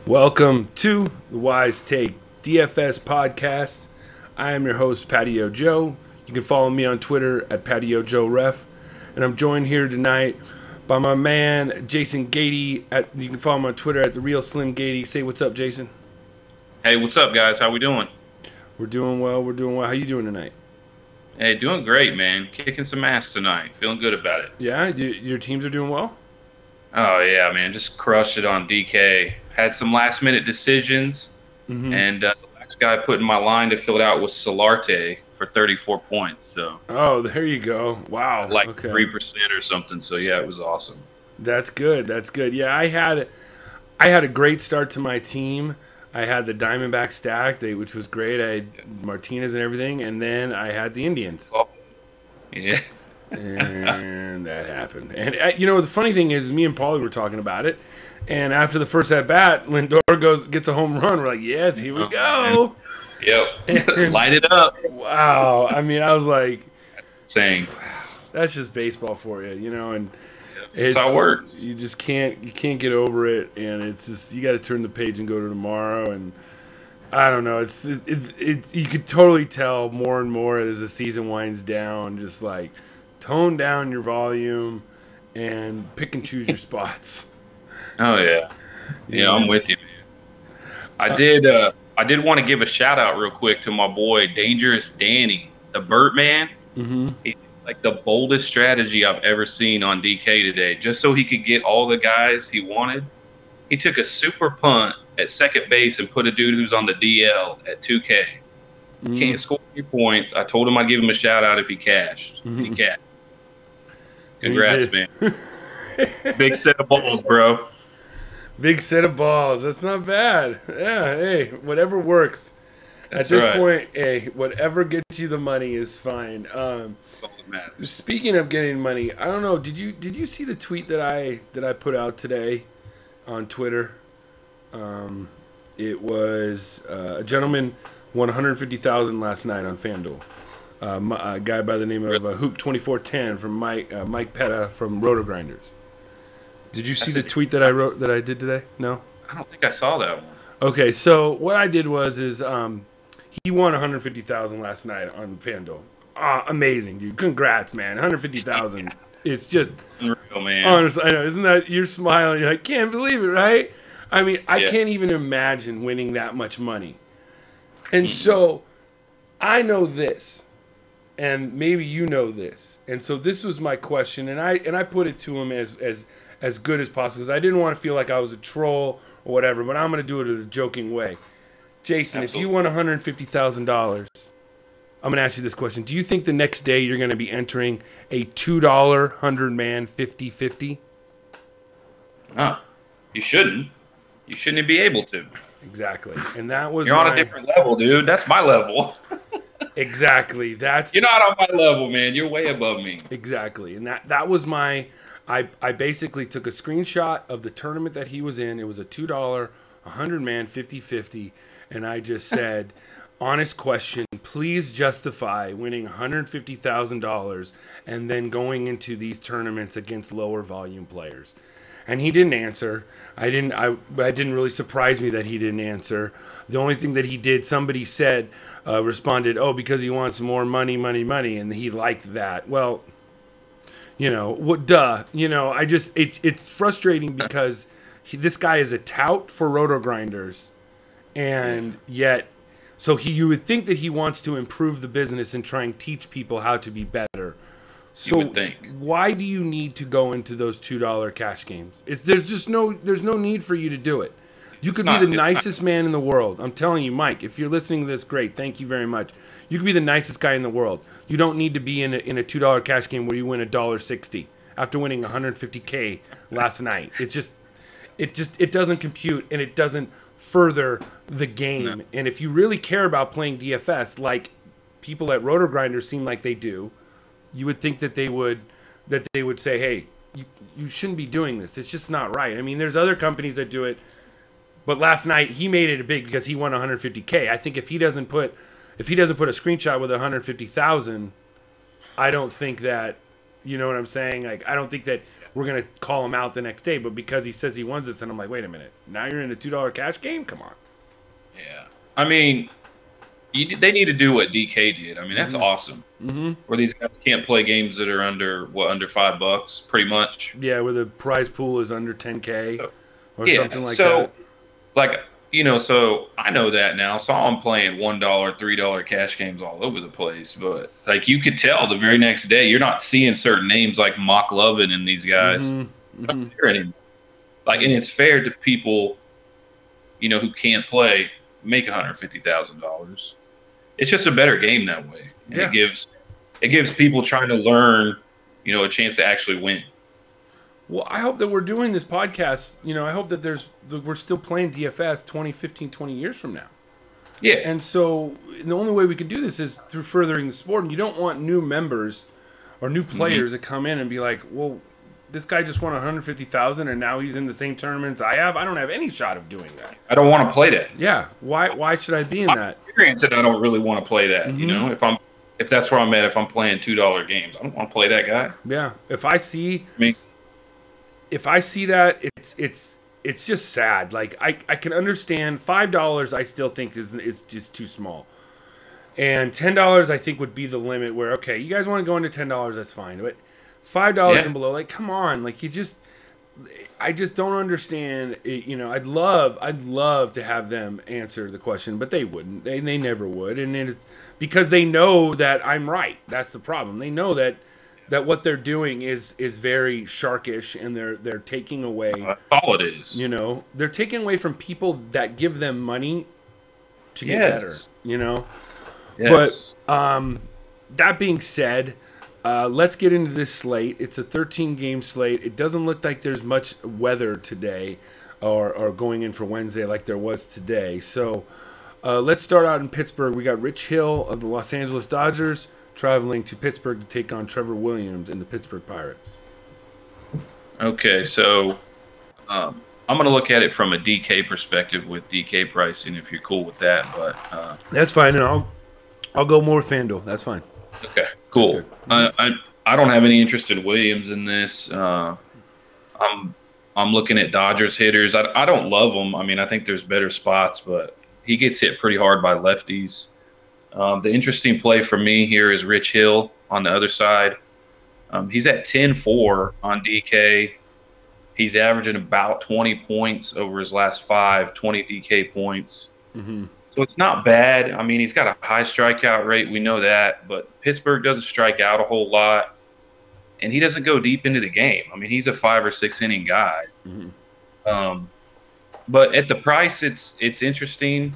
Welcome to the Wise Take DFS Podcast. I am your host, Patio Joe. You can follow me on Twitter at Patio Joe Ref. And I'm joined here tonight by my man, Jason Gaede. You can follow him on Twitter at The Real Slim Gaede. Say what's up, Jason. Hey, what's up, guys? How we doing? We're doing well. How you doing tonight? Hey, doing great, man. Kicking some ass tonight. Feeling good about it. Yeah? Your teams are doing well? Oh, yeah, man. Just crushed it on DK. Had some last-minute decisions, and the last guy I put in my line to fill it out was Solarte for 34 points. So, oh, there you go. Wow. Like 3% or something. So, yeah, it was awesome. That's good. That's good. Yeah, I had a great start to my team. I had the Diamondback stack, which was great. I had Martinez and everything, and then I had the Indians. Oh, yeah. And that happened. And, the funny thing is, me and Paulie were talking about it, and after the first at-bat, Lindor gets a home run. We're like, yes, here we go. Yep. Light it up. Wow. I mean, I was like, saying, wow, that's just baseball for you, and that's how it works. You just can't get over it, and it's just, you got to turn the page and go to tomorrow. And I don't know, you could totally tell more and more as the season winds down, just like tone down your volume and pick and choose your spots. Oh yeah, yeah, I'm with you, man. I did want to give a shout out real quick to my boy Dangerous Danny, the Birdman. He's like the boldest strategy I've ever seen on DK today. Just so he could get all the guys he wanted, he took a super punt at second base and put a dude who's on the DL at 2K. Can't score any points. I told him I'd give him a shout out if he cashed. He cashed. Congrats, man. Big set of balls, bro. Big set of balls. That's not bad. Yeah, hey, whatever works. At this point, hey, whatever gets you the money is fine. That's all that matters. Speaking of getting money, I don't know. Did you see the tweet that I put out today on Twitter? It was a gentleman won $150,000 last night on FanDuel. A guy by the name of Hoop 2410 from Mike Petta from Roto Grinders. Did you see the tweet that I did today? No? I don't think I saw that one. Okay, so what I did was he won $150,000 last night on FanDuel. Amazing, dude. Congrats, man. $150,000. It's just unreal, man. Honestly, I know. Isn't that, you're smiling, you're like, can't believe it, right? I mean, I can't even imagine winning that much money. And so I know this, and maybe you know this. And so this was my question, and I put it to him as good as possible, because I didn't want to feel like I was a troll or whatever, but I'm going to do it in a joking way. Jason, If you won $150,000, I'm going to ask you this question. Do you think the next day you're going to be entering a $2 100-man 50-50? No, you shouldn't. You shouldn't be able to. Exactly. And that was You're on a different level, dude. That's my level. Exactly. You're not on my level, man. You're way above me. Exactly. And that was my I basically took a screenshot of the tournament that he was in. It was a $2 100-man 50-50, and I just said, honest question, please justify winning $150,000 and then going into these tournaments against lower volume players. And he didn't answer. I didn't really surprise me that he didn't answer. The only thing that he did, somebody said, responded, oh, because he wants more money, and he liked that. Well, what? Duh. It's frustrating because this guy is a tout for Roto Grinders, and yet, so you would think that he wants to improve the business and try and teach people how to be better. So why do you need to go into those $2 cash games? There's no need for you to do it. You could be the nicest man in the world. I'm telling you, Mike, if you're listening to this, great. Thank you very much. You could be the nicest guy in the world. You don't need to be in a $2 cash game where you win $1.60 after winning $150K last night. It doesn't compute, and it doesn't further the game. No. And if you really care about playing DFS, like people at Roto Grinders seem like they do, you would think that they would say, hey, you shouldn't be doing this. It's just not right. I mean, there's other companies that do it, but last night he made it big because he won $150K. I think if he doesn't put a screenshot with $150,000, I don't think that You know what I'm saying? Like, I don't think that we're going to call him out the next day, but because he says he wins this, and I'm like, wait a minute. Now you're in a $2 cash game? Come on. Yeah. I mean, they need to do what DK did. I mean, that's awesome. Where these guys can't play games that are under $5, pretty much. Yeah, where the prize pool is under 10K or something like that. Like, you know, so I know that now. So I'm playing $1, $3 cash games all over the place. But, like, you could tell the very next day you're not seeing certain names like Mock Lovin and these guys. Not there anymore. Like, and it's fair to people, you know, who can't play, make $150,000. It's just a better game that way. And it gives people trying to learn, you know, a chance to actually win. Well, I hope that we're doing this podcast. You know, I hope that we're still playing DFS 20 years from now. Yeah. And so the only way we can do this is through furthering the sport. And you don't want new members or new players that come in and be like, well, this guy just won 150,000 and now he's in the same tournaments I have. I don't have any shot of doing that. I don't want to play that. Yeah. Why should I be in that? Experience it, I don't really want to play that. You know, if that's where I'm at, if I'm playing $2 games, I don't want to play that guy. Yeah. If I see that, it's just sad. Like I can understand $5 I still think is just too small. And $10 I think would be the limit where, okay, you guys want to go into $10, that's fine. But $5 and below, like, come on. Like, I just don't understand. You know, I'd love to have them answer the question, but they wouldn't. They never would. And it's because they know that I'm right. That's the problem. They know that what they're doing is very sharkish, and they're taking away. That's all it is. You know, they're taking away from people that give them money to get better. You know, but that being said, let's get into this slate. It's a 13-game slate. It doesn't look like there's much weather today, or going in for Wednesday like there was today. So let's start out in Pittsburgh. We got Rich Hill of the Los Angeles Dodgers traveling to Pittsburgh to take on Trevor Williams and the Pittsburgh Pirates. Okay, so I'm going to look at it from a DK perspective with DK pricing, if you're cool with that. But that's fine, and I'll go more FanDuel. That's fine. Okay, cool. I don't have any interest in Williams in this. I'm looking at Dodgers hitters. I don't love them. I mean, I think there's better spots, but he gets hit pretty hard by lefties. The interesting play for me here is Rich Hill on the other side. He's at 10-4 on DK. He's averaging about 20 points over his last 20 DK points. So it's not bad. I mean, he's got a high strikeout rate. We know that. But Pittsburgh doesn't strike out a whole lot. And he doesn't go deep into the game. I mean, he's a 5 or 6 inning guy. But at the price, it's interesting.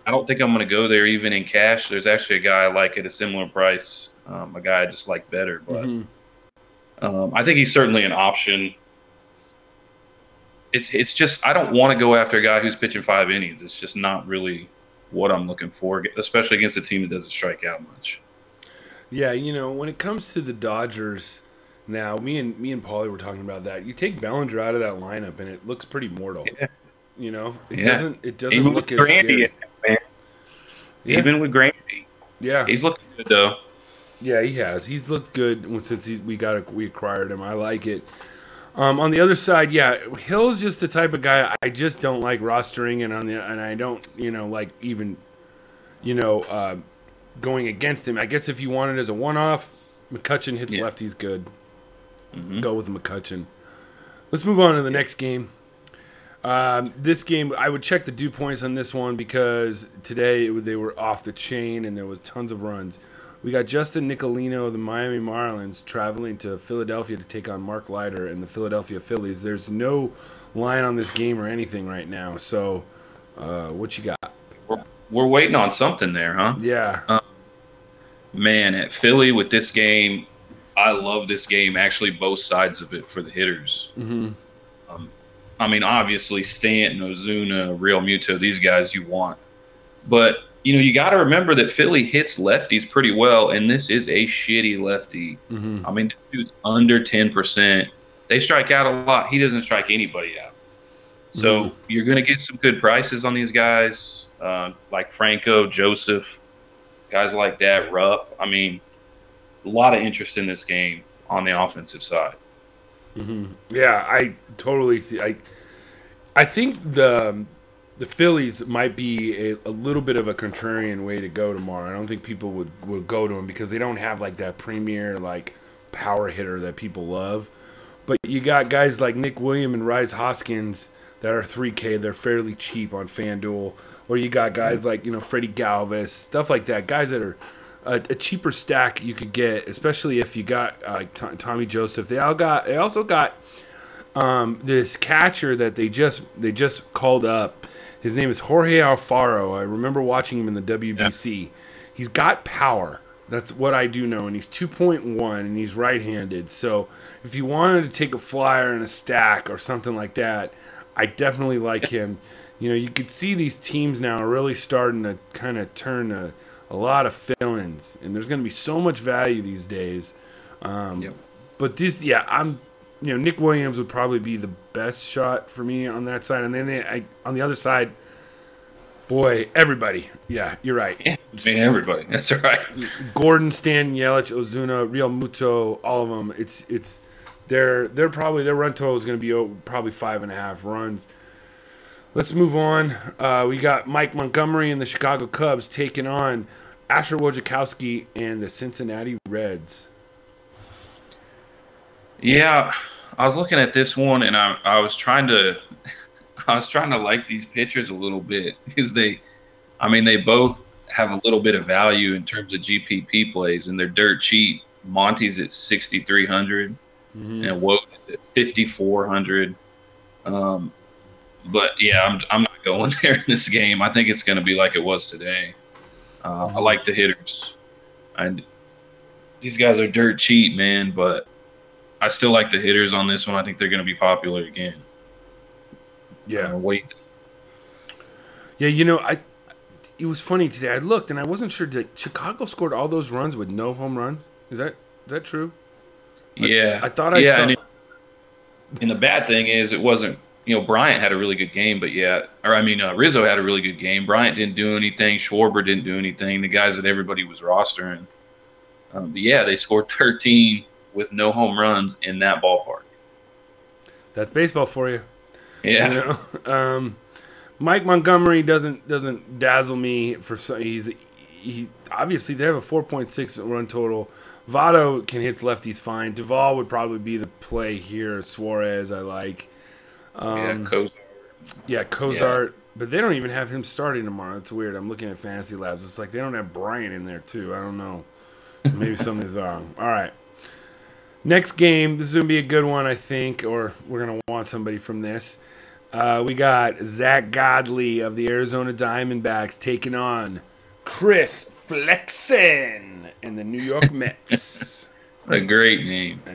I don't think I'm going to go there even in cash. There's actually a guy I like at a similar price, a guy I just like better. But I think he's certainly an option. It's just I don't want to go after a guy who's pitching 5 innings. It's just not really what I'm looking for, especially against a team that doesn't strike out much. Yeah, you know, when it comes to the Dodgers, now me and Paulie were talking about that. You take Bellinger out of that lineup, and it looks pretty mortal. Yeah. You know, it doesn't even look as scary. Man. Yeah. Even with Grandy. Yeah. He's looking good, though. Yeah, he has. He's looked good since we acquired him. I like it. On the other side, yeah, Hill's just the type of guy I just don't like rostering, and I don't, you know, like even, you know, going against him. I guess if you want it as a one-off, McCutchen hits lefties good. Go with McCutchen. Let's move on to the next game. This game, I would check the dew points on this one because today they were off the chain and there was tons of runs. We got Justin Nicolino of the Miami Marlins traveling to Philadelphia to take on Mark Leiter and the Philadelphia Phillies. There's no line on this game or anything right now. So, what you got? We're waiting on something there, huh? Yeah. Man, at Philly with this game, I love this game. Actually, both sides of it for the hitters. I mean, obviously, Stanton, Ozuna, Real Muto, these guys you want. But, you know, you got to remember that Philly hits lefties pretty well, and this is a shitty lefty. I mean, this dude's under 10%. They strike out a lot. He doesn't strike anybody out. So you're going to get some good prices on these guys, like Franco, Joseph, guys like that, Rupp. I mean, a lot of interest in this game on the offensive side. Mm-hmm. Yeah, I totally see. I think the Phillies might be a little bit of a contrarian way to go tomorrow. I don't think people would go to them because they don't have like that premier like power hitter that people love. But you got guys like Nick Williams and Rhys Hoskins that are 3K. They're fairly cheap on FanDuel. Or you got guys like, Freddie Galvis, stuff like that. Guys that are a cheaper stack you could get, especially if you got Tommy Joseph. They also got this catcher that they just called up. His name is Jorge Alfaro. I remember watching him in the WBC. Yeah. He's got power. That's what I do know. And he's 2.1, and he's right-handed. So if you wanted to take a flyer and a stack or something like that, I definitely like him. You could see these teams now are really starting to kind of turn a lot of fill-ins. And there's going to be so much value these days. But Nick Williams would probably be the best shot for me on that side. And then on the other side, boy, everybody. Yeah, you're right. Yeah, everybody. That's right. Gordon, Stanton, Yelich, Ozuna, Real Muto, all of them. It's they're probably their run total is going to be probably 5.5 runs. Let's move on. We got Mike Montgomery and the Chicago Cubs taking on Asher Wojciechowski and the Cincinnati Reds. Yeah, I was looking at this one, and I was trying to like these pitchers a little bit because they both have a little bit of value in terms of GPP plays, and they're dirt cheap. Monty's at 6,300, and Woj is at 5,400. But yeah, I'm not going there in this game. I think it's going to be like it was today. I like the hitters, and these guys are dirt cheap, man. But I still like the hitters on this one. I think they're going to be popular again. Yeah. Wait. Yeah, it was funny today. I looked and I wasn't sure. Did Chicago scored all those runs with no home runs? Is that true? Yeah. I thought I saw. And the bad thing is it wasn't. Bryant had a really good game, but Rizzo had a really good game. Bryant didn't do anything. Schwarber didn't do anything. The guys that everybody was rostering. But yeah, they scored 13 with no home runs in that ballpark. That's baseball for you. Yeah. Mike Montgomery doesn't dazzle me for he obviously they have a 4.6 run total. Votto can hit lefties fine. Duvall would probably be the play here. Suarez I like. Cozart. Yeah, Cozart. Yeah. But they don't even have him starting tomorrow. It's weird. I'm looking at Fantasy Labs. It's like they don't have Bryant in there too. I don't know. Maybe something's wrong. All right. Next game, this is going to be a good one, I think, or we're going to want somebody from this. We got Zach Godley of the Arizona Diamondbacks taking on Chris Flexen and the New York Mets. What a great name. I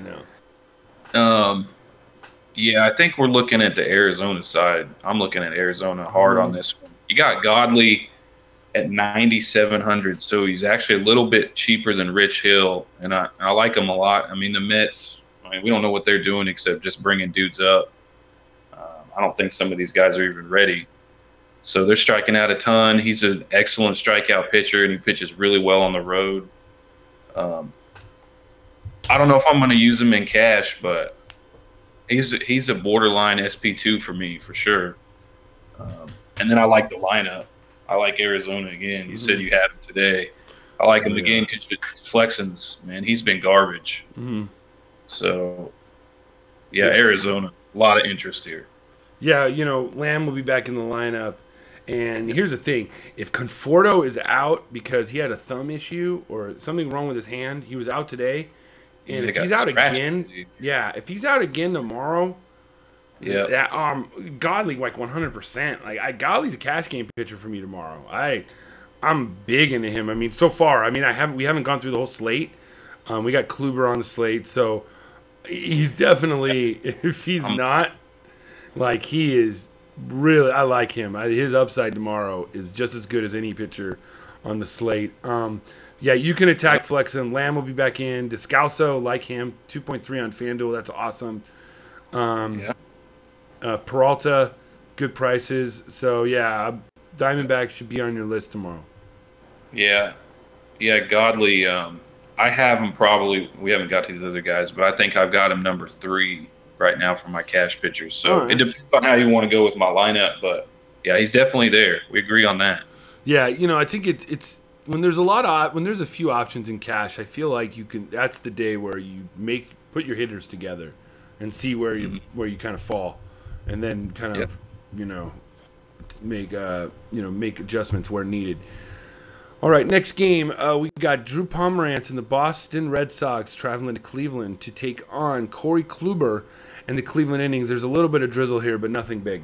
know. Yeah, I think we're looking at the Arizona side. I'm looking at Arizona hard on this one. You got Godley at 9,700, so he's actually a little bit cheaper than Rich Hill, and I like him a lot. The Mets, we don't know what they're doing except just bringing dudes up. I don't think some of these guys are even ready. So they're striking out a ton. He's an excellent strikeout pitcher, and he pitches really well on the road. I don't know if I'm going to use him in cash, but he's a borderline SP2 for me, for sure. And then I like the lineup. I like Arizona again. You said you had him today. I like him again because Flexen's, man, he's been garbage. So, yeah, Arizona, a lot of interest here. Yeah, Lamb will be back in the lineup. And here's the thing. If Conforto is out because he had a thumb issue or something wrong with his hand, he was out today. And if he's out again, if he's out again tomorrow, Godley like 100%. Like Godley's a cash game pitcher for me tomorrow. I'm big into him. So far, we haven't gone through the whole slate. We got Kluber on the slate, so he's definitely if he's not like he is really. I like him. His upside tomorrow is just as good as any pitcher on the slate. Yeah, you can attack Flexen. Lamb will be back in. Descalso, like him, 2.3 on FanDuel. That's awesome. Peralta, good prices. So, yeah, Diamondback should be on your list tomorrow. Yeah. Yeah, Godley, I have him probably. We haven't got to these other guys, but I think I've got him number 3 right now for my cash pitchers. So right. It depends on how you want to go with my lineup, but yeah, he's definitely there. We agree on that. Yeah, I think it's when there's a few options in cash, I feel like you can. That's the day where you put your hitters together and see where you kind of fall, and then kind of make make adjustments where needed. All right, next game, we got Drew Pomerantz and the Boston Red Sox traveling to Cleveland to take on Corey Kluber and the Cleveland Indians. There's a little bit of drizzle here, but nothing big.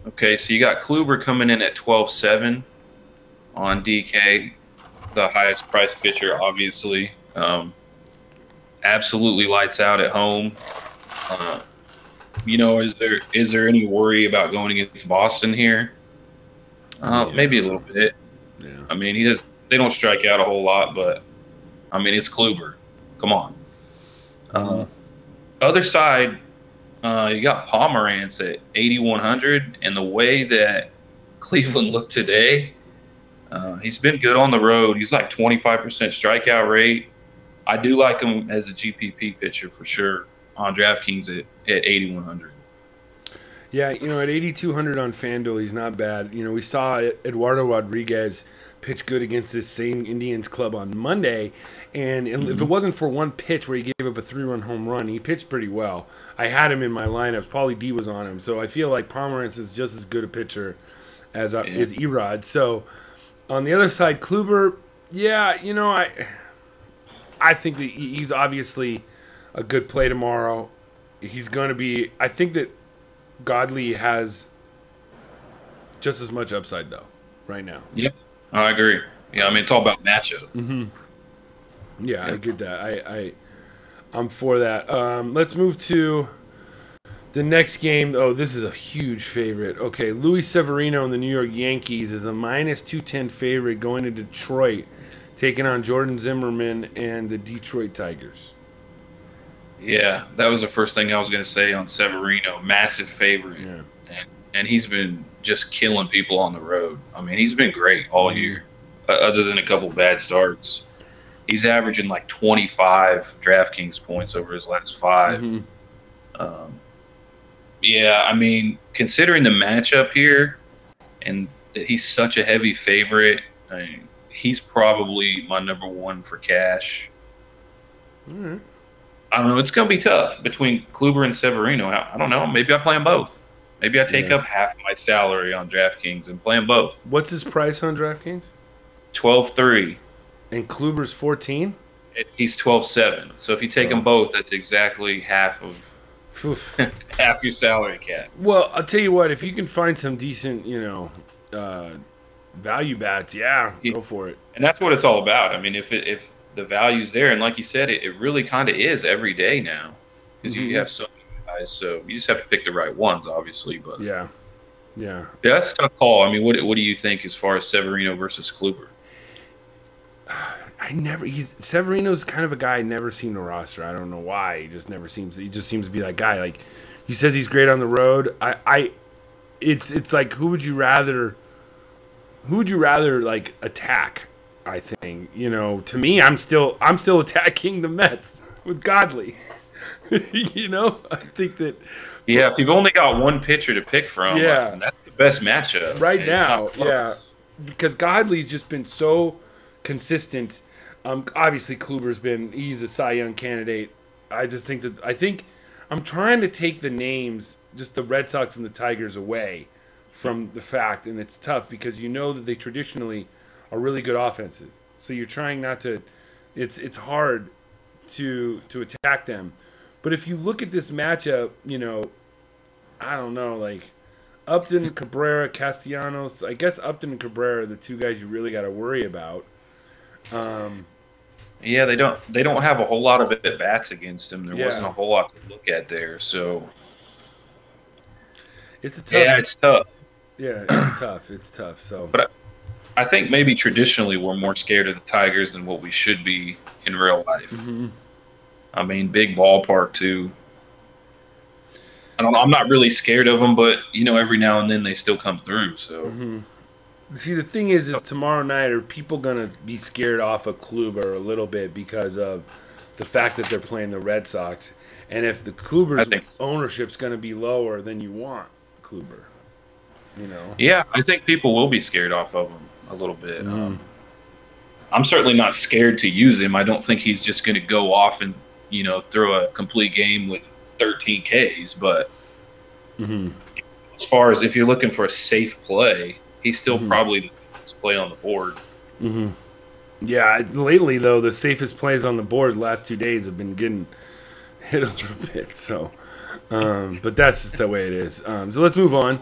Okay, so you got Kluber coming in at 12.7 on DK, the highest priced pitcher, obviously. Absolutely lights out at home. Is there any worry about going against Boston here? Maybe a little bit. Yeah. I mean, they don't strike out a whole lot, but I mean, it's Kluber. Come on. Other side, you got Pomerantz at 8,100, and the way that Cleveland looked today, he's been good on the road. He's like 25% strikeout rate. I do like him as a GPP pitcher for sure on DraftKings at 8,100. Yeah, at 8,200 on FanDuel, he's not bad. We saw Eduardo Rodriguez pitch good against this same Indians club on Monday, and if it wasn't for one pitch where he gave up a 3-run home run, he pitched pretty well. I had him in my lineups. Paulie D was on him, so I feel like Pomerantz is just as good a pitcher as Erod. So on the other side, Kluber, I think that he's obviously a good play tomorrow. He's going to be – I think that Godley has just as much upside, though, right now. Yeah, I agree. Yeah, I mean, it's all about matchup. Mm-hmm. Yeah, I get that. I'm for that. Let's move to the next game. Oh, this is a huge favorite. Okay, Luis Severino and the New York Yankees is a -210 favorite going to Detroit, taking on Jordan Zimmerman and the Detroit Tigers. Yeah, that was the first thing I was going to say on Severino. Massive favorite. Yeah. And he's been just killing people on the road. I mean, he's been great all year, other than a couple bad starts. He's averaging like 25 DraftKings points over his last 5. Mm-hmm. I mean, considering the matchup here and that he's such a heavy favorite, I mean, he's probably my number 1 for cash. Mm-hmm. I don't know. It's going to be tough between Kluber and Severino. I don't know. Maybe I play them both. Maybe I take up half my salary on DraftKings and play them both. What's his price on DraftKings? 12.3. And Kluber's 14? He's 12.7. So if you take them both, that's exactly half of half your salary cap. Well, I'll tell you what. If you can find some decent, value bats, go for it. And that's what it's all about. I mean, if the value's there, and like you said, it really kind of is every day now because you have so many guys. So you just have to pick the right ones, obviously. But yeah, that's a tough call. I mean, what do you think as far as Severino versus Kluber? Severino's kind of a guy I never seen the roster. I don't know why. He just seems to be that guy. Like he says he's great on the road. It's like who would you rather like attack? I think, to me, I'm still attacking the Mets with Godley. I think that. Yeah, if you've only got one pitcher to pick from, that's the best matchup right now. Yeah, because Godley's just been so consistent. Obviously, he's a Cy Young candidate. I think I'm trying to take the names, just the Red Sox and the Tigers, away from the fact, and it's tough because that they traditionally are really good offenses. So you're trying not to it's hard to attack them. But if you look at this matchup, I don't know, like Upton, Cabrera, Castellanos, I guess Upton and Cabrera are the two guys you really got to worry about. Yeah, they don't have a whole lot of at bats against him. There wasn't a whole lot to look at there, so it's tough. Yeah, it's tough. Yeah, it's tough. It's tough. So, but I think maybe traditionally we're more scared of the Tigers than what we should be in real life. Mm-hmm. I mean, big ballpark too. I don't know. I'm not really scared of them, but every now and then they still come through. So, See, the thing is tomorrow night, are people going to be scared off of Kluber a little bit because of the fact that they're playing the Red Sox? And if the Kluber's ownership's going to be lower, then you want Kluber, you know? Yeah, I think people will be scared off of him a little bit. I'm certainly not scared to use him. I don't think he's just going to go off and, you know, throw a complete game with 13 Ks. But as far as if you're looking for a safe play, he's still probably the safest play on the board. Yeah, lately, though, the safest plays on the board the last 2 days have been getting hit a little bit. So, but that's just the way it is. So let's move on.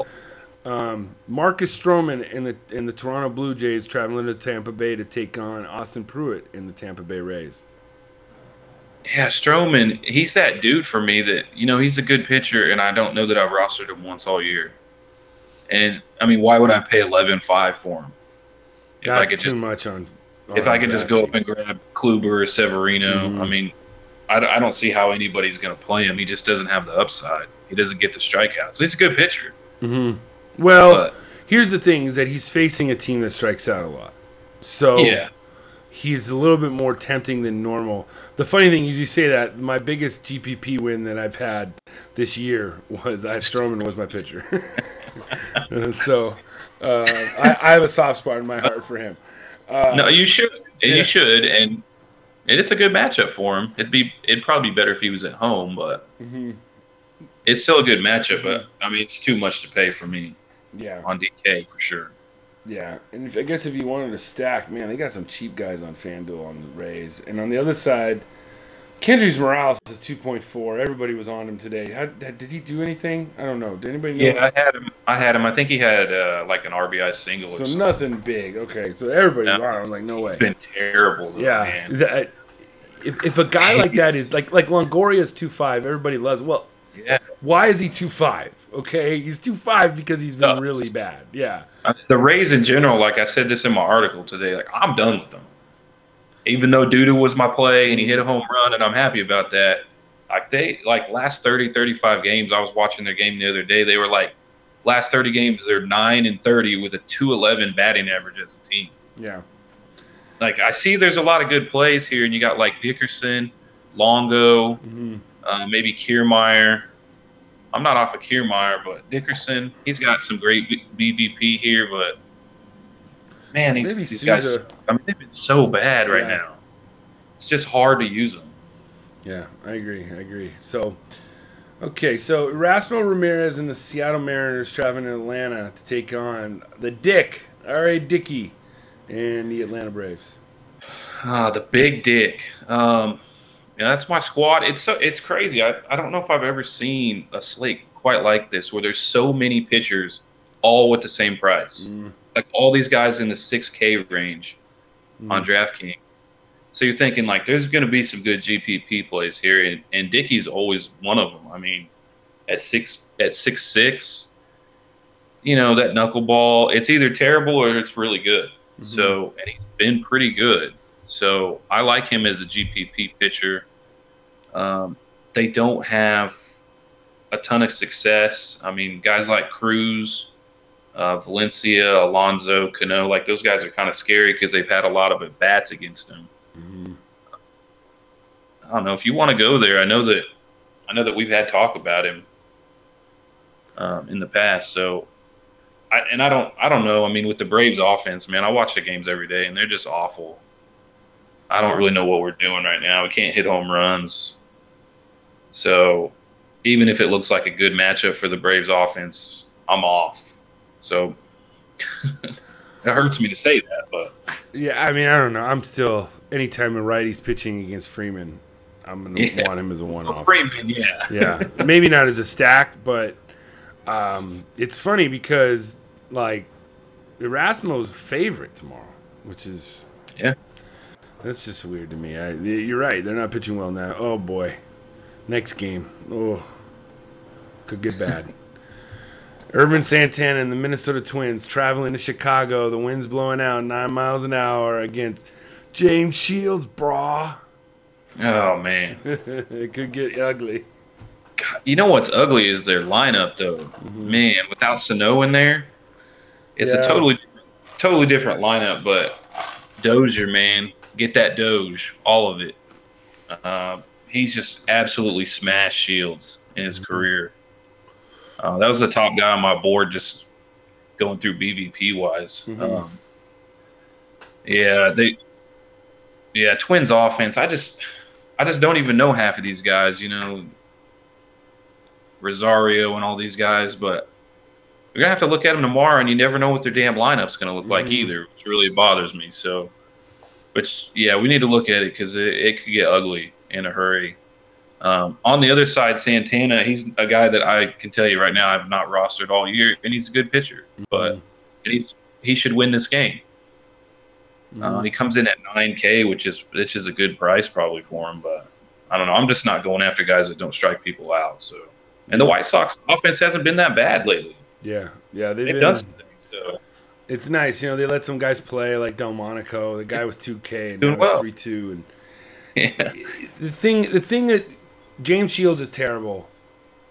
Marcus Stroman in the Toronto Blue Jays traveling to Tampa Bay to take on Austin Pruitt in the Tampa Bay Rays. Yeah, Stroman, he's that dude for me that, you know, he's a good pitcher, and I don't know that I've rostered him once all year. And, I mean, why would I pay 11.5 for him? That's too much on if I could just go up and grab Kluber or Severino, I mean, I don't see how anybody's going to play him. He just doesn't have the upside. He doesn't get the strikeouts. He's a good pitcher. Well, here's the thing, is that he's facing a team that strikes out a lot. So he's a little bit more tempting than normal. The funny thing is you say that, my biggest GPP win that I've had this year was Stroman was my pitcher. So I have a soft spot in my heart for him. No, you should. You should. And it's a good matchup for him. It'd probably be better if he was at home, but it's still a good matchup. But, I mean, it's too much to pay for me. Yeah, on DK for sure. Yeah, and I guess if you wanted to stack, man, they got some cheap guys on FanDuel on the Rays, and on the other side, Kendrys Morales is 2.4. Everybody was on him today. Did he do anything? I don't know. Did anybody know? Yeah, I had him. I think he had like an RBI single. So nothing big. Okay, so everybody was on him. I was like, no way. It's been terrible. Though, yeah, man. If a guy like that is like Longoria's 2.5, everybody loves. Well. Yeah. Why is he 2.5? Okay, he's 2.5 because he's been really bad. Yeah. The Rays in general, like I said this in my article today, like I'm done with them. Even though Duda was my play and he hit a home run, and I'm happy about that. Like last 30, 35 games, I was watching their game the other day. They were like last 30 games, they're 9-30 with a 2.11 batting average as a team. Yeah. Like I see, there's a lot of good plays here, and you got like Dickerson, Longo. Maybe Kiermaier. I'm not off of Kiermaier, but Dickerson, he's got some great BVP here, but man, these guys, I mean, they've been so bad right now. It's just hard to use them. Yeah, I agree. So, okay, so Erasmo Ramirez and the Seattle Mariners traveling to Atlanta to take on the Dick, R.A. Dickey, and the Atlanta Braves. The Big Dick. Yeah, that's my squad. It's crazy. I don't know if I've ever seen a slate quite like this, where there's so many pitchers all with the same price. Like all these guys in the 6K range on DraftKings. So you're thinking like there's going to be some good GPP plays here, and Dickey's always one of them. I mean, at 6'6", you know, that knuckleball, it's either terrible or it's really good. So, and he's been pretty good. So I like him as a GPP pitcher. They don't have a ton of success. I mean, guys like Cruz, Valencia, Alonso, Cano, like those guys are kind of scary because they've had a lot of at-bats against them. I don't know if you want to go there. I know that we've had talk about him in the past. So, I don't know. I mean, with the Braves offense, man, I watch the games every day, and they're just awful. I don't really know what we're doing right now. We can't hit home runs. So even if it looks like a good matchup for the Braves offense, I'm off. So it hurts me to say that, but yeah, I mean, I don't know. I'm still, anytime a righty's pitching against Freeman, I'm going to want him as a one-off. Freeman, yeah. Maybe not as a stack, but it's funny because, like, Erasmo's favorite tomorrow, which is that's just weird to me. You're right. They're not pitching well now. Oh, boy. Next game. Oh, could get bad. Irvin Santana and the Minnesota Twins traveling to Chicago. The wind's blowing out 9 miles an hour against James Shields, brah. Oh, man. It could get ugly. God, you know what's ugly is their lineup, though. Man, without Sano in there, it's a totally different totally different lineup, but Dozier, man, get that Doge, all of it. He's just absolutely smashed Shields in his career. That was the top guy on my board, just going through BVP wise. Twins offense. I just don't even know half of these guys, you know, Rosario and all these guys, but you're gonna have to look at them tomorrow, and you never know what their damn lineup's gonna look like either, which really bothers me. So, we need to look at it because it could get ugly in a hurry. On the other side, Santana, he's a guy that I can tell you right now I've not rostered all year, and he's a good pitcher, but he should win this game. He comes in at $9K, which is a good price probably for him, but I don't know. I'm just not going after guys that don't strike people out. So, and the White Sox offense hasn't been that bad lately. Yeah, they've done some things. So it's nice, you know. They let some guys play like Delmonico. The guy was 2K and now he's 3-2. And the thing that James Shields is terrible,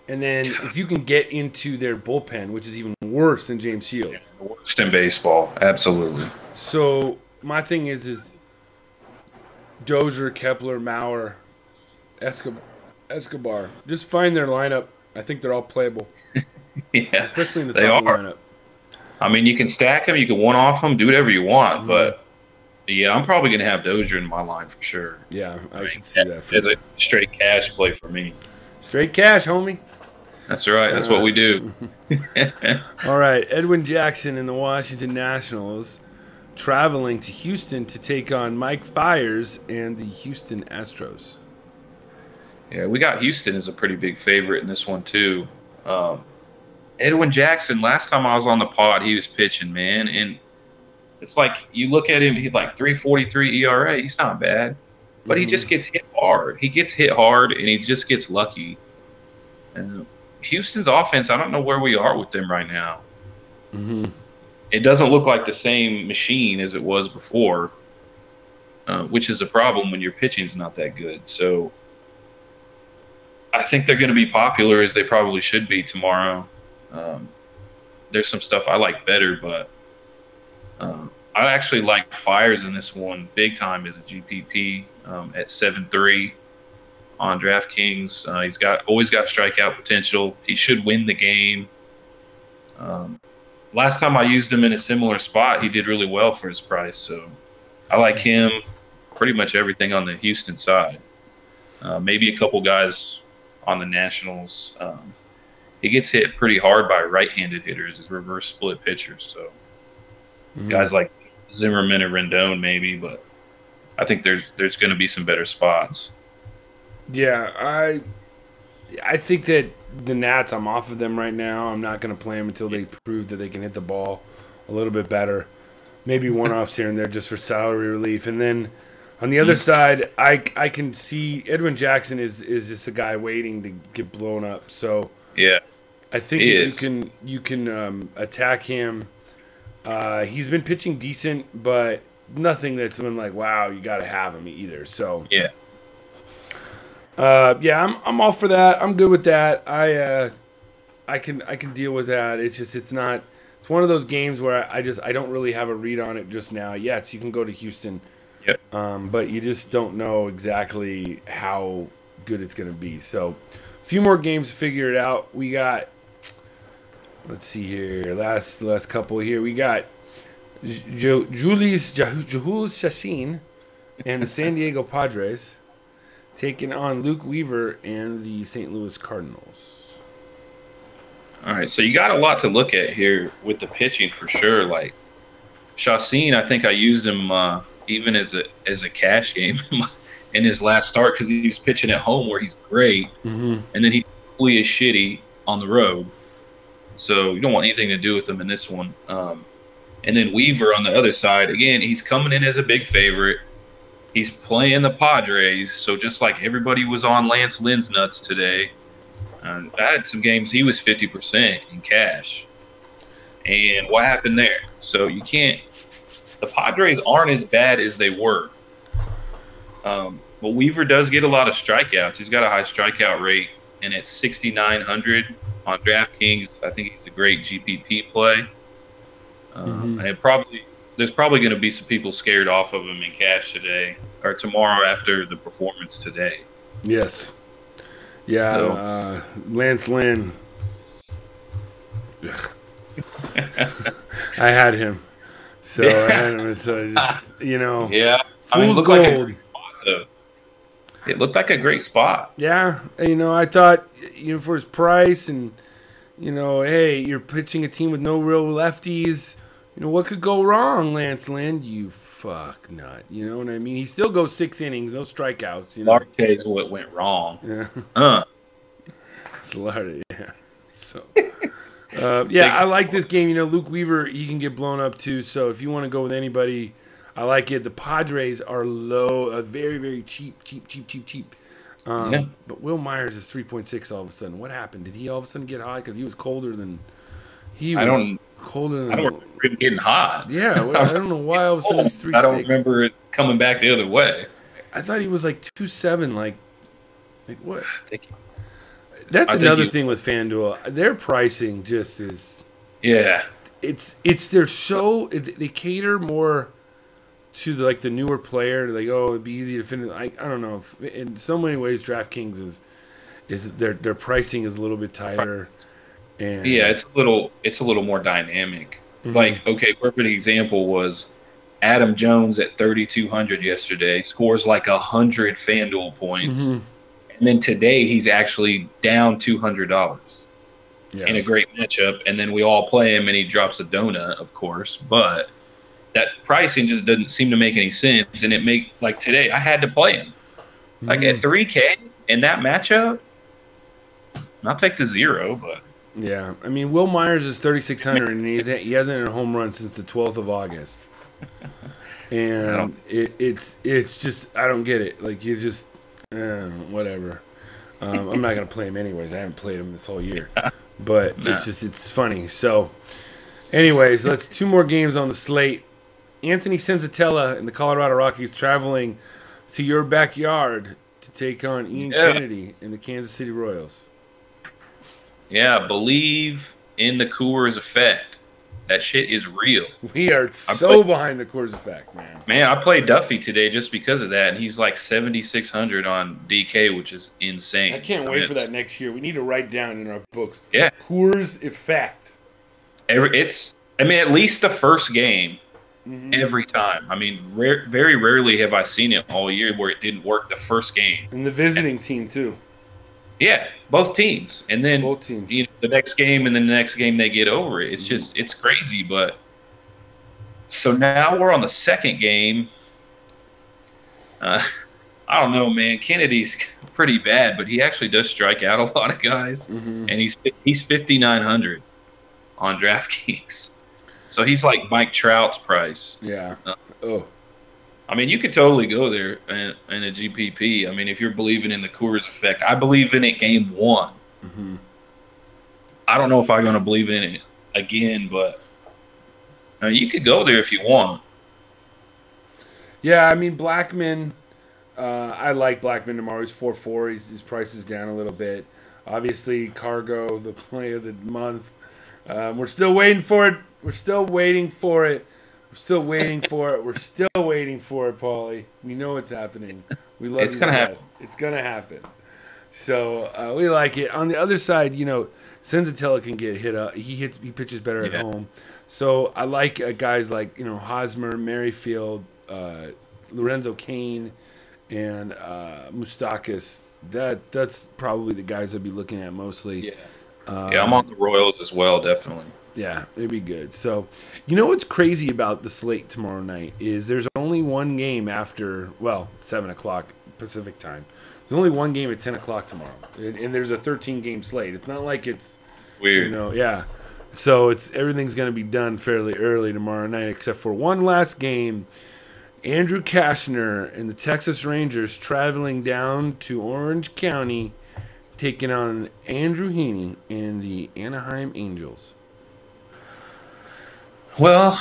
and then if you can get into their bullpen, which is even worse than James Shields, the worst in baseball, absolutely. So my thing is Dozier, Kepler, Mauer, Escobar. Just find their lineup. I think they're all playable. Especially in the top lineup. I mean, you can stack them, you can one-off them, do whatever you want, but I'm probably going to have Dozier in my line for sure. Yeah, I can see that. As a straight cash play for me. Straight cash, homie. That's right. That's what we do. All right, Edwin Jackson and the Washington Nationals traveling to Houston to take on Mike Fiers and the Houston Astros. Yeah, we got Houston as a pretty big favorite in this one too. Edwin Jackson, last time I was on the pod, he was pitching, man. And it's like you look at him, he's like 3.43 ERA. He's not bad. But he just gets hit hard. He gets hit hard, and he just gets lucky. Houston's offense, I don't know where we are with them right now. It doesn't look like the same machine as it was before, which is a problem when your pitching's not that good. So I think they're going to be popular, as they probably should be tomorrow. There's some stuff I like better, but I actually like Fiers in this one big time as a GPP at 7.3 on DraftKings. He's always got strikeout potential. He should win the game. Last time I used him in a similar spot, he did really well for his price. So I like him. Pretty much everything on the Houston side. Maybe a couple guys on the Nationals. He gets hit pretty hard by right-handed hitters, as reverse split pitchers. So guys like Zimmerman and Rendon maybe, but I think there's going to be some better spots. Yeah, I think that the Nats, I'm off of them right now. I'm not going to play them until they prove that they can hit the ball a little bit better. Maybe one-offs here and there just for salary relief. And then on the other side, I can see Edwin Jackson is just a guy waiting to get blown up. So yeah, I think you can attack him. He's been pitching decent, but nothing that's been like, wow, you got to have him either. So yeah. I'm all for that. I'm good with that. I can deal with that. It's one of those games where I don't really have a read on it just now. Yes, you can go to Houston. Yep. But you just don't know exactly how good it's going to be. So a few more games to figure it out. We got, let's see here, last couple here. We got Julius Chassin and the San Diego Padres taking on Luke Weaver and the St. Louis Cardinals. All right, so you got a lot to look at here with the pitching for sure. Like Chassin, I think I used him even as a cash game in his last start because he was pitching at home where he's great, and then he really is shitty on the road. So you don't want anything to do with him in this one. And then Weaver on the other side, again, he's coming in as a big favorite. He's playing the Padres, so just like everybody was on Lance Lynn's nuts today, I had some games he was 50% in cash. And what happened there? So you can't – the Padres aren't as bad as they were. But Weaver does get a lot of strikeouts. He's got a high strikeout rate, and at 6,900 on DraftKings, I think he's a great GPP play. And there's probably going to be some people scared off of him in cash today or tomorrow after the performance today. Yes. Yeah. So. Lance Lynn. I had him. So I had him. So just, Yeah. Fool's gold. Like a great spot, though. It looked like a great spot. Yeah. I thought, for his price and, hey, you're pitching a team with no real lefties. What could go wrong, Lance Lynn? You fuck nut. You know what I mean? He still goes 6 innings, no strikeouts. Marte is what went wrong. Yeah. Solarte, yeah. So, I like this game. Luke Weaver, he can get blown up too. So if you want to go with anybody, I like it. The Padres are low, very, very cheap. But Will Myers is 3.6 all of a sudden. What happened? Did he all of a sudden get high? Because he was colder than I don't remember him getting hot. Yeah, I don't know why all of a sudden he's 3.6. I don't remember it coming back the other way. I thought he was like 2.7. Like what? That's another thing with FanDuel. Their pricing just is. Yeah. They cater more to the newer player. Like, it'd be easy to finish. I don't know. In so many ways, DraftKings is their pricing is a little bit tighter. And yeah, it's a little more dynamic. Mm-hmm. Like, okay, perfect example was Adam Jones at 3,200 yesterday scores like 100 FanDuel points, and then today he's actually down $200 in a great matchup, and then we all play him and he drops a donut, of course, but that pricing just doesn't seem to make any sense, and like today I had to play him like at $3K in that matchup. I'll take the 0, but. Yeah, I mean, Will Myers is 3,600, and he hasn't hit a home run since the 12th of August. And it's just, I don't get it. Like, you just, whatever. I'm not going to play him anyways. I haven't played him this whole year. But it's funny. So, anyways, let's 2 more games on the slate. Anthony Senzatella and the Colorado Rockies traveling to your backyard to take on Ian Kennedy and the Kansas City Royals. Yeah, believe in the Coors effect. That shit is real. We are so behind the Coors effect, man. Man, I played Duffy today just because of that, and he's like 7,600 on DK, which is insane. I can't wait for that next year. We need to write down in our books. Yeah. Coors effect. At least the first game, every time. I mean, very rarely have I seen it all year where it didn't work the first game. And the visiting team, too. Yeah, both teams. And then both teams. The next game and then the next game they get over it. It's just, it's crazy. But so now we're on the second game. I don't know, man. Kennedy's pretty bad, but he actually does strike out a lot of guys. And he's 5,900 on DraftKings. So he's like Mike Trout's price. Yeah. I mean, you could totally go there in a GPP. I mean, if you're believing in the Coors effect, I believe in it game 1. I don't know if I'm going to believe in it again, but you could go there if you want. Yeah, I mean, Blackman, I like Blackman tomorrow. He's 4.4. His price is down a little bit. Obviously, Cargo, the play of the month. We're still waiting for it. We're still waiting for it. We're still waiting for it. We're still waiting for it, Paulie. We know it's happening. We love it. It's going to happen. It's going to happen. So we like it. On the other side, Senzatella can get hit up. He pitches better at home. So I like guys like Hosmer, Merrifield, Lorenzo Cain, and Moustakas. That's probably the guys I'd be looking at mostly. Yeah, I'm on the Royals as well, definitely. Yeah, it'd be good. So, what's crazy about the slate tomorrow night is there's only one game after 7 o'clock Pacific time. There's only one game at 10 o'clock tomorrow, and there's a 13-game slate. It's not like it's weird. Yeah. So everything's going to be done fairly early tomorrow night, except for one last game. Andrew Kashner and the Texas Rangers traveling down to Orange County, taking on Andrew Heaney and the Anaheim Angels. Well,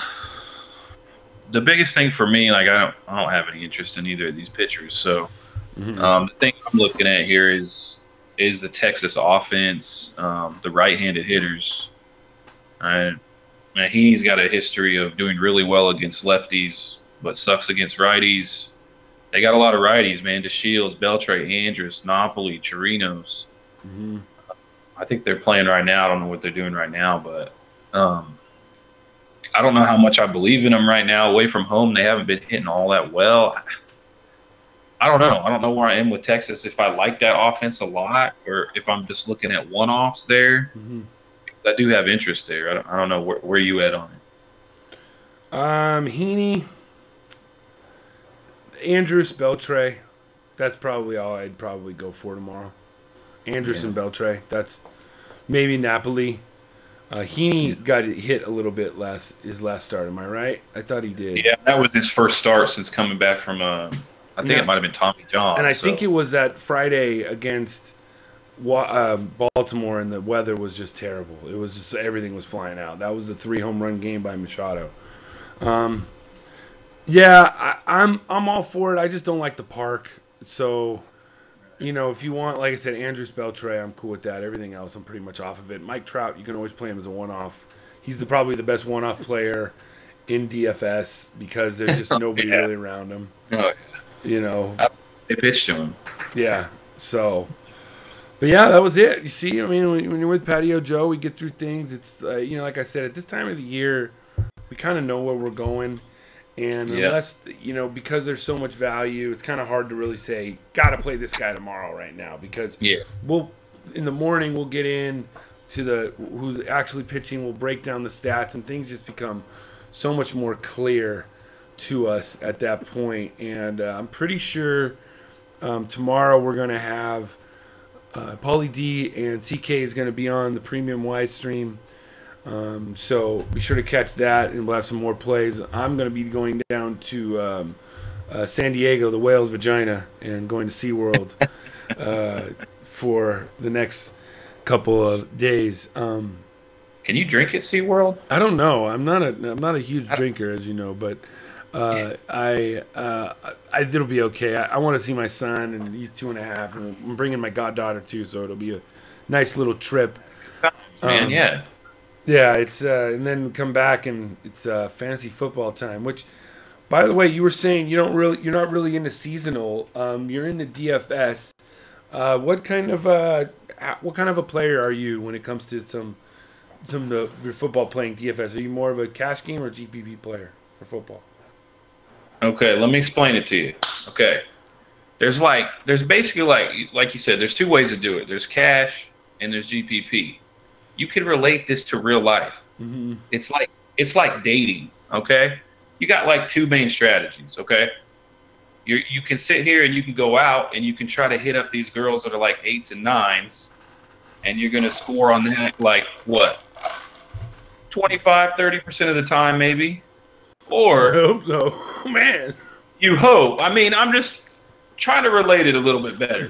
the biggest thing for me, like I don't have any interest in either of these pitchers. So the thing I'm looking at here is the Texas offense, the right-handed hitters. Man, he's got a history of doing really well against lefties, but sucks against righties. They got a lot of righties, man. DeShields, Beltre, Andrus, Napoli, Chirinos. Mm-hmm. I think they're playing right now. I don't know what they're doing right now, but I don't know how much I believe in them right now. Away from home, they haven't been hitting all that well. I don't know. I don't know where I am with Texas, if I like that offense a lot or if I'm just looking at one-offs there. Mm-hmm. I do have interest there. I don't know where you at on it. Heaney, Andrus, Beltre. That's probably all I'd probably go for tomorrow. Andrus and Beltre. That's maybe Napoli. Heaney got hit a little bit his last start. Am I right? I thought he did. Yeah, that was his first start since coming back from I think it might have been Tommy John. And I think it was that Friday against Baltimore, and the weather was just terrible. It was just everything was flying out. That was a 3 home run game by Machado. Yeah, I'm all for it. I just don't like the park. So, if you want, like I said, Andrus, Beltre, I'm cool with that. Everything else, I'm pretty much off of it. Mike Trout, you can always play him as a one-off. He's probably the best one-off player in DFS because there's just nobody really around him. Oh, yeah. They pitched to him. Yeah. So, but yeah, that was it. You see, I mean, when you're with Patio Joe, we get through things. It's like I said, at this time of the year, we kind of know where we're going. And unless, because there's so much value, it's kind of hard to really say, got to play this guy tomorrow right now. Because in the morning, we'll get in to who's actually pitching. We'll break down the stats, and things just become so much more clear to us at that point. And I'm pretty sure tomorrow we're going to have Paulie D and CK is going to be on the Premium Wise stream. So be sure to catch that, and we'll have some more plays. I'm going to be going down to San Diego, the whale's vagina, and going to SeaWorld for the next couple of days. Can you drink at SeaWorld? I don't know. I'm not a huge drinker, as you know, but it'll be okay. I want to see my son, and he's 2.5, and I'm bringing my goddaughter too, so it'll be a nice little trip. Man, yeah. Yeah, it's and then come back and it's fantasy football time. Which, by the way, you were saying you're not really into seasonal. You're into DFS. What kind of a player are you when it comes to some of your football playing DFS? Are you more of a cash game or GPP player for football? Okay, let me explain it to you. Okay, there's basically like you said, there's 2 ways to do it. There's cash and there's GPP. You can relate this to real life. Mm-hmm. It's like dating. Okay, you got 2 main strategies. Okay, you can sit here and you can go out and you can try to hit up these girls that are 8s and 9s, and you're gonna score on that 25-30% of the time maybe. Or I hope so. Oh, man. You hope. I mean, I'm just trying to relate it a little bit better.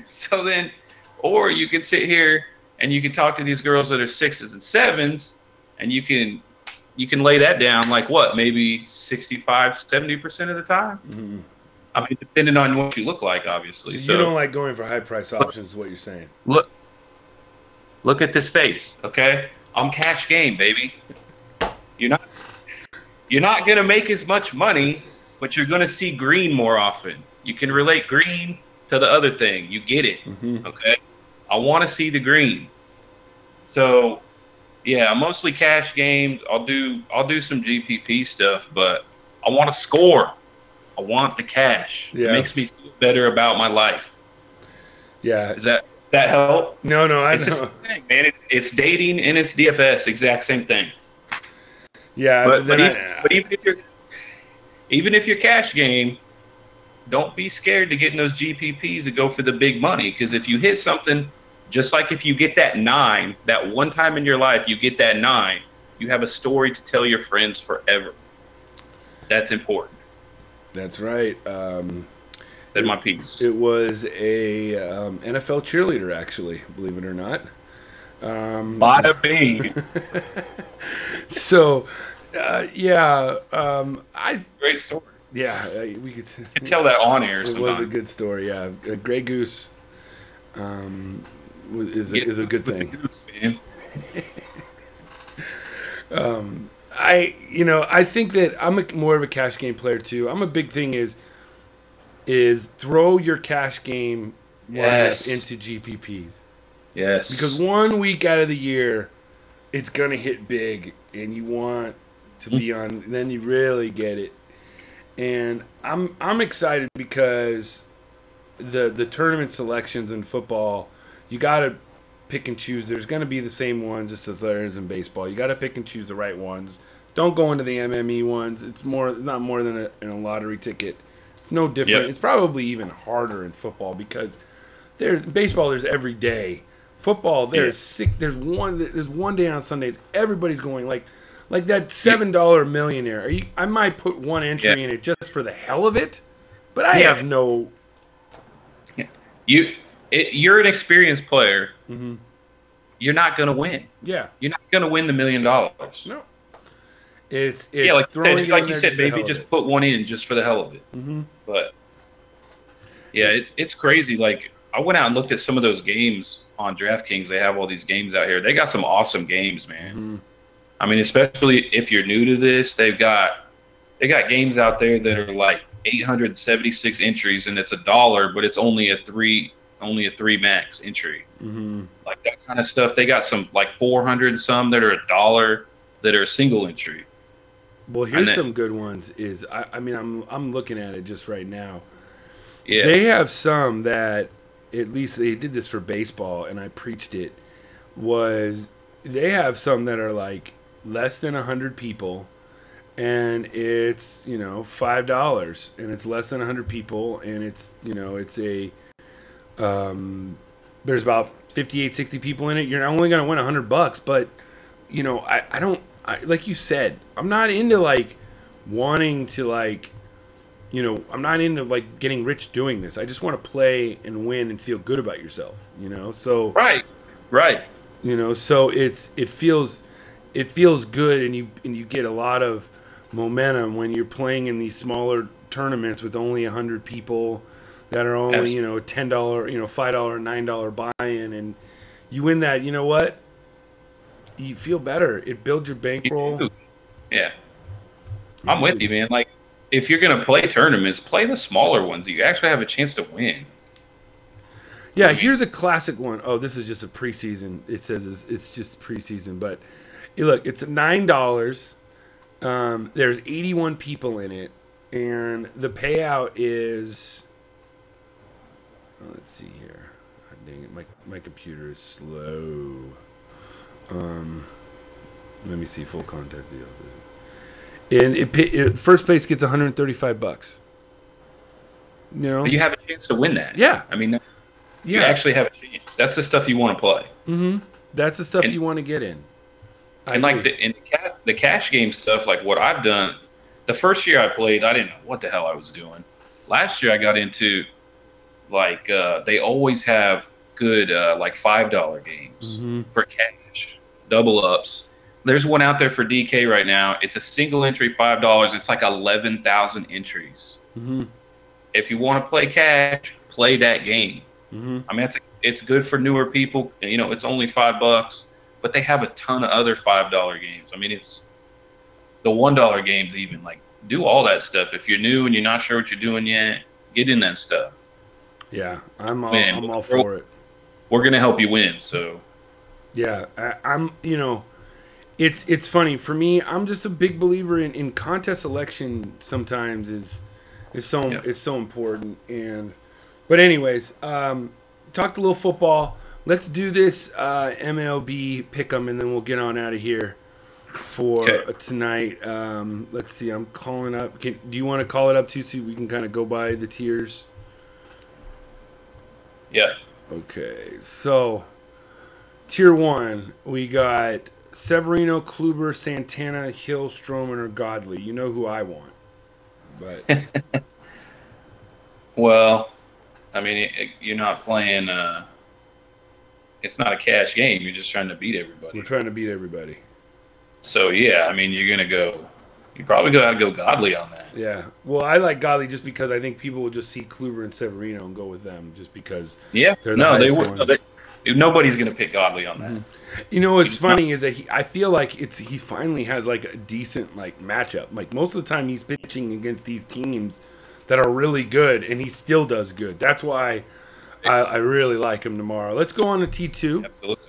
So then, or you can sit here and you can talk to these girls that are 6s and 7s, and you can lay that down maybe 65-70% of the time. Mm-hmm. I mean, depending on what you look like, obviously. So you don't like going for high price options, is what you're saying. Look at this face, okay? I'm cash game, baby. You're not gonna make as much money, but you're gonna see green more often. You can relate green to the other thing. You get it, okay? I want to see the green. So, yeah, mostly cash games. I'll do some GPP stuff, but I want to score. I want the cash. Yeah. It makes me feel better about my life. Yeah. Does that help? No, I it's know. The same thing, man. It's dating and it's DFS. Exact same thing. Yeah, but even if you're cash game, don't be scared to get in those GPPs to go for the big money. Because if you hit something, just like if you get that 9, that one time in your life you get that 9, you have a story to tell your friends forever. That's important. That's right. Said my piece. It was a NFL cheerleader, actually, believe it or not. Bada bing. So, great story. Yeah, we could tell that on air. It was a good story. Yeah, a Grey Goose is a good thing. Goose, man. I think that I'm more of a cash game player too. I'm a big thing is throw your cash game lineup into GPPs. Yes. Because 1 week out of the year, it's gonna hit big, and you want to be on. Then you really get it. And I'm excited because the tournament selections in football, you gotta pick and choose. There's gonna be the same ones just as there is in baseball. You gotta pick and choose the right ones. Don't go into the MME ones. It's not more than a lottery ticket. It's no different. Yep. It's probably even harder in football because there's every day. Football, there's one day on Sundays. Everybody's going like that $7 millionaire. I might put one entry in it just for the hell of it, but I have no. You're an experienced player. Mm-hmm. You're not gonna win. Yeah, you're not gonna win the $1 million. No, it's like you said, maybe just put one in just for the hell of it. Mm-hmm. But it's crazy. Like I went out and looked at some of those games on DraftKings. They have all these games out here. They got some awesome games, man. Mm-hmm. I mean, especially if you're new to this, they got games out there that are like 876 entries, and it's $1, but it's only a three max entry. Mm-hmm. Like that kind of stuff. They got some like 400 some that are $1 that are a single entry. Well, here's some good ones. I'm looking at it just right now. Yeah, they have some that at least they did this for baseball, and I preached it. They have some that are like less than 100 people, and it's $5, and it's less than 100 people, and it's there's about 58, 60 people in it. You're only going to win $100, but I don't like you said, I'm not into like wanting to like, I'm not into like getting rich doing this. I just want to play and win and feel good about yourself, So right. So it feels good, and you get a lot of momentum when you're playing in these smaller tournaments with only 100 people that are only $10, $5, $9 buy-in, and you win that. You know what? You feel better. It builds your bankroll. Yeah, I'm with you, man. Like if you're gonna play tournaments, play the smaller ones. You actually have a chance to win. Yeah, here's a classic one. Oh, this is just a preseason. It says it's just preseason, but look, it's $9. There's 81 people in it, and the payout is. Let's see here. God dang it, my computer is slow. Let me see full contest deal. And first place gets $135. But you have a chance to win that. Yeah, I mean. You actually have a chance. That's the stuff you want to play. Mm-hmm. That's the stuff you want to get in. Like the cash game stuff, like what I've done, the first year I played, I didn't know what the hell I was doing. Last year I got into, like, they always have good, like, $5 games for cash, double ups. There's one out there for DK right now. It's a single entry, $5. It's like 11,000 entries. Mm-hmm. If you want to play cash, play that game. Mm-hmm. I mean, it's good for newer people. It's only $5, but they have a ton of other $5 games. I mean, it's the $1 games even. Like, do all that stuff. If you're new and you're not sure what you're doing yet, get in that stuff. Yeah, I'm all for it. We're gonna help you win. So, yeah, I'm. It's funny for me. I'm just a big believer in contest selection. Sometimes is so important. But anyways, talked a little football. Let's do this MLB pick'em, and then we'll get on out of here for tonight. Let's see. I'm calling up. Do you want to call it up too, so we can kind of go by the tiers? Yeah. Okay. So, tier 1, we got Severino, Kluber, Santana, Hill, Stroman, or Godley. You know who I want, but well. I mean, you're not playing. It's not a cash game. You're just trying to beat everybody. We're trying to beat everybody. So yeah, I mean, you're gonna go. You probably got to go Godley on that. Yeah. Well, I like Godley just because I think people will just see Kluber and Severino and go with them just because. Yeah. They're the highest ones. Nobody's going to pick Godley on that. You know what's funny is that I feel like he finally has like a decent like matchup. Like most of the time he's pitching against these teams that are really good, and he still does good. That's why I really like him tomorrow. Let's go on to T2. Absolutely.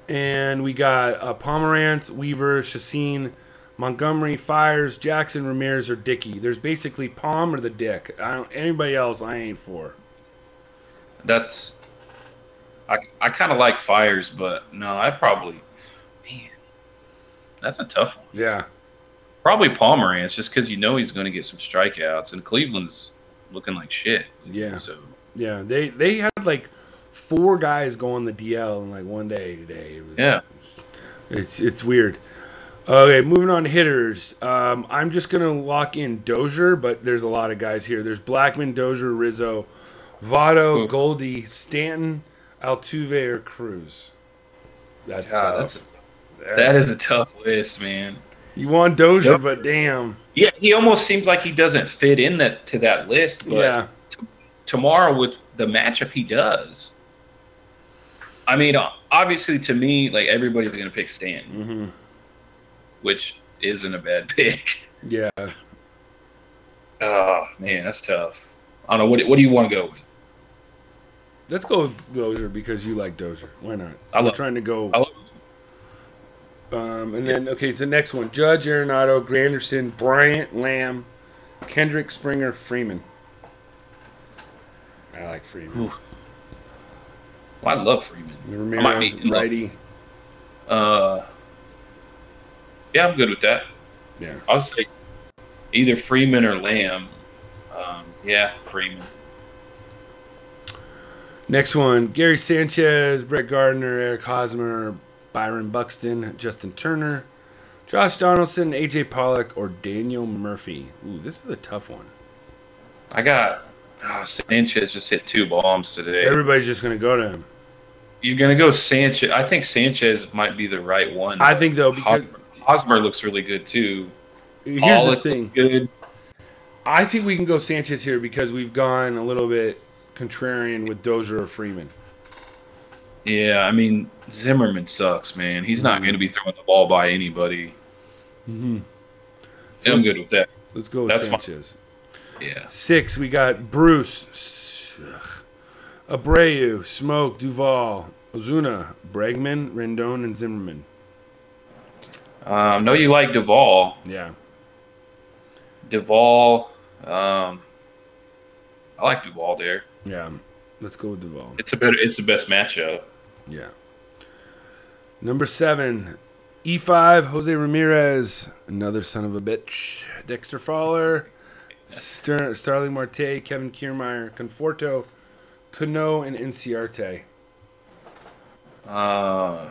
And we got Pomerantz, Weaver, Chacin, Montgomery, Fires, Jackson, Ramirez, or Dickey. There's basically Palm or the Dick. Anybody else I ain't for. I kind of like Fires, but no, man, that's a tough one. Yeah. Probably Pomerantz, just because he's going to get some strikeouts, and Cleveland's looking like shit. Yeah. So yeah, they had like 4 guys go on the DL in like one day today. It's weird. Okay, moving on to hitters. I'm just gonna lock in Dozier, but there's a lot of guys here. There's Blackman, Dozier, Rizzo, Votto, Goldie, Stanton, Altuve, or Cruz. That's tough. That is a tough list, man. You want Dozier, but damn. Yeah, he almost seems like he doesn't fit in to that list. But yeah. Tomorrow with the matchup, he does. I mean, obviously, to me, like everybody's gonna pick Stanton, which isn't a bad pick. Yeah. Oh man, that's tough. I don't know. What do you want to go with? Let's go with Dozier because you like Dozier. Why not? I'm trying to go. And then, okay, so next one. Judge, Arenado, Granderson, Bryant, Lamb, Kendrick, Springer, Freeman. I like Freeman. Ooh. Well, I love Freeman. Ramirez, righty. Yeah, I'm good with that. Yeah. I'll say either Freeman or Lamb. Yeah, Freeman. Next one, Gary Sanchez, Brett Gardner, Eric Hosmer, Byron Buxton, Justin Turner, Josh Donaldson, A.J. Pollock, or Daniel Murphy. Ooh, this is a tough one. I got Sanchez just hit 2 bombs today. Everybody's just going to go to him. You're going to go Sanchez. I think Sanchez might be the right one. I think, though, because Hosmer looks really good, too. Here's the thing. Good. I think we can go Sanchez here because we've gone a little bit contrarian with Dozier or Freeman. Yeah, I mean, Zimmerman sucks, man. He's not going to be throwing the ball by anybody. So I'm good with that. Let's go with Sanchez. Yeah. 6, we got Bruce, Abreu, Smoke, Duvall, Ozuna, Bregman, Rendon, and Zimmerman. Know you like Duvall. Yeah. Duvall. I like Duvall there. Yeah. Let's go with Duvall. It's the best matchup. Yeah. Number 7, E5, Jose Ramirez, another son of a bitch. Dexter Fowler, Starling Marte, Kevin Kiermaier, Conforto, Cano, and Inciarte. I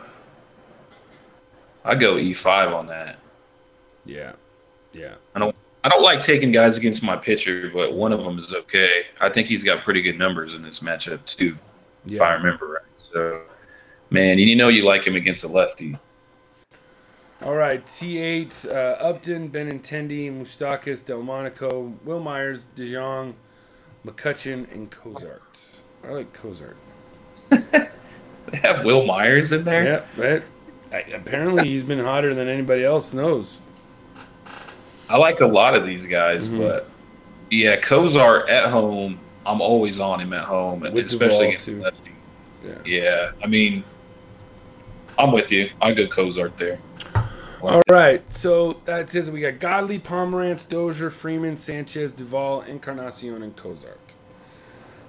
go E5 on that. Yeah. Yeah. I don't like taking guys against my pitcher, but one of them is okay. I think he's got pretty good numbers in this matchup too, if I remember right. So, man, you like him against a lefty. All right, T8, Upton, Benintendi, Moustakas, Delmonico, Will Myers, DeJong, McCutcheon, and Cozart. I like Cozart. They have Will Myers in there? Yeah, apparently he's been hotter than anybody else knows. I like a lot of these guys, but yeah, Cozart at home, I'm always on him at home, especially against lefty. Yeah, I mean, I'm with you. I go Cozart there. All right, so that's it. We got Godley, Pomerantz, Dozier, Freeman, Sanchez, Duvall, Encarnacion, and Cozart.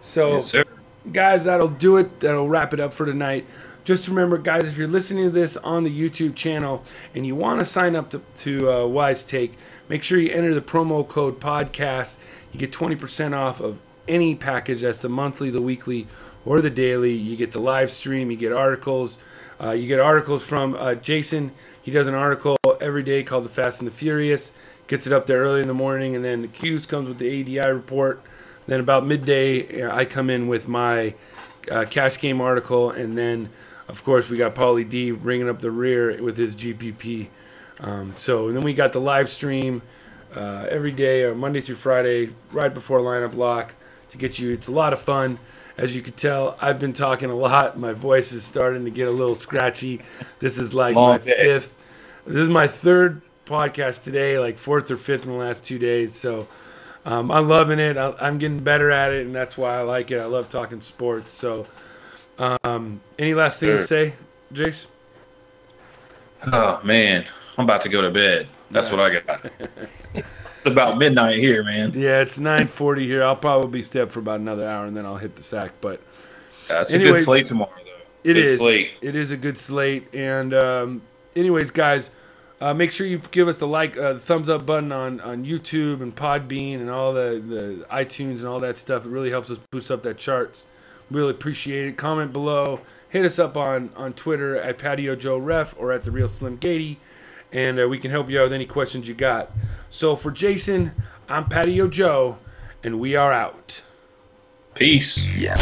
So, yes, sir. Guys, that'll do it. That'll wrap it up for tonight. Just remember, guys, if you're listening to this on the YouTube channel and you want to sign up to Wise Take, make sure you enter the promo code podcast. You get 20% off of any package. That's the monthly, the weekly, or the daily. You get the live stream. You get articles. You get articles from Jason. He does an article every day called The Fast and the Furious. Gets it up there early in the morning. And then the Q's comes with the ADI report. Then about midday, I come in with my cash game article. And then, of course, we got Paulie D bringing up the rear with his GPP. And then we got the live stream every day, Monday through Friday, right before lineup lock to get you. It's a lot of fun. As you can tell, I've been talking a lot. My voice is starting to get a little scratchy. This is like my fifth. This is my third podcast today, like fourth or fifth in the last 2 days. So I'm loving it. I'm getting better at it, and that's why I like it. I love talking sports. So any last thing to say, Jace? Oh, man. I'm about to go to bed. That's what I got. It's about midnight here, man. Yeah, it's 9:40 here. I'll probably step for about another hour, and then I'll hit the sack. But it's a good slate tomorrow, though. It is a good slate. And anyways, guys, make sure you give us the thumbs up button on YouTube and Podbean and all the iTunes and all that stuff. It really helps us boost up that charts. Really appreciate it. Comment below. Hit us up on Twitter at Patio Joe Ref or at The Real Slim Gaede. And we can help you out with any questions you got. So for Jason, I'm Patio Joe, and we are out. Peace. Yeah.